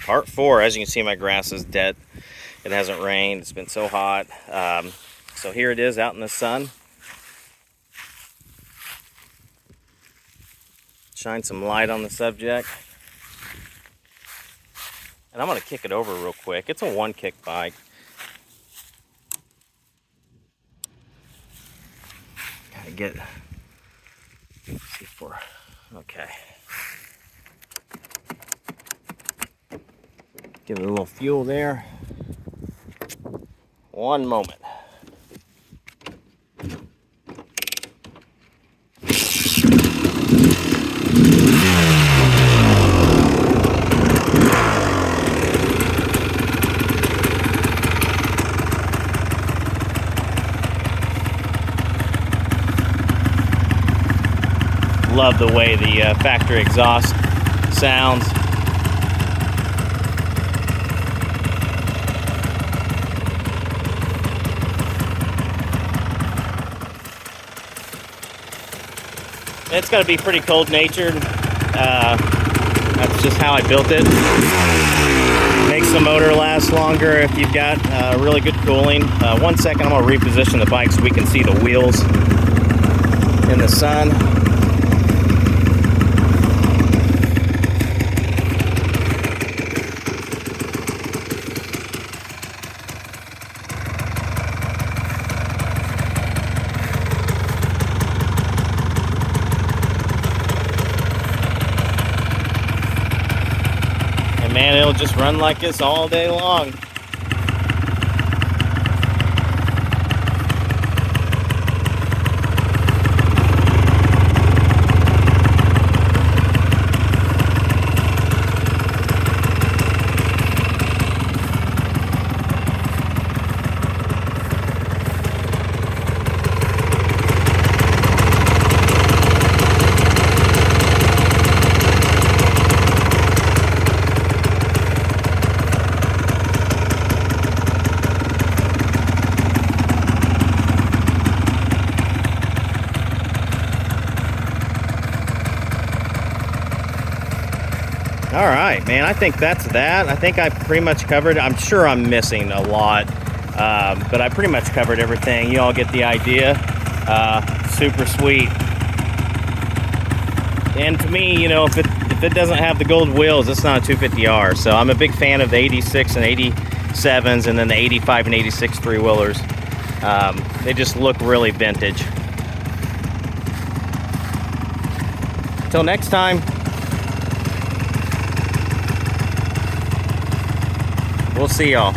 Part 4. As you can see, my grass is dead. It hasn't rained. It's been so hot. So here it is out in the sun. Shine some light on the subject. And I'm going to kick it over real quick. It's a one-kick bike. Gotta get... Let's see if we're... Okay. Give it a little fuel there. One moment. Love the way the factory exhaust sounds. It's got to be pretty cold natured. That's just how I built it. Makes the motor last longer if you've got really good cooling. 1 second, I'm going to reposition the bike so we can see the wheels in the sun. Man, it'll just run like this all day long. All right, man, I think that's that. I think I pretty much covered. I'm sure I'm missing a lot, but I pretty much covered everything. You all get the idea. Super sweet. And to me, you know, if it doesn't have the gold wheels, it's not a 250R. So I'm a big fan of the 86 and 87s, and then the 85 and 86 three-wheelers. They just look really vintage. Till next time. We'll see y'all.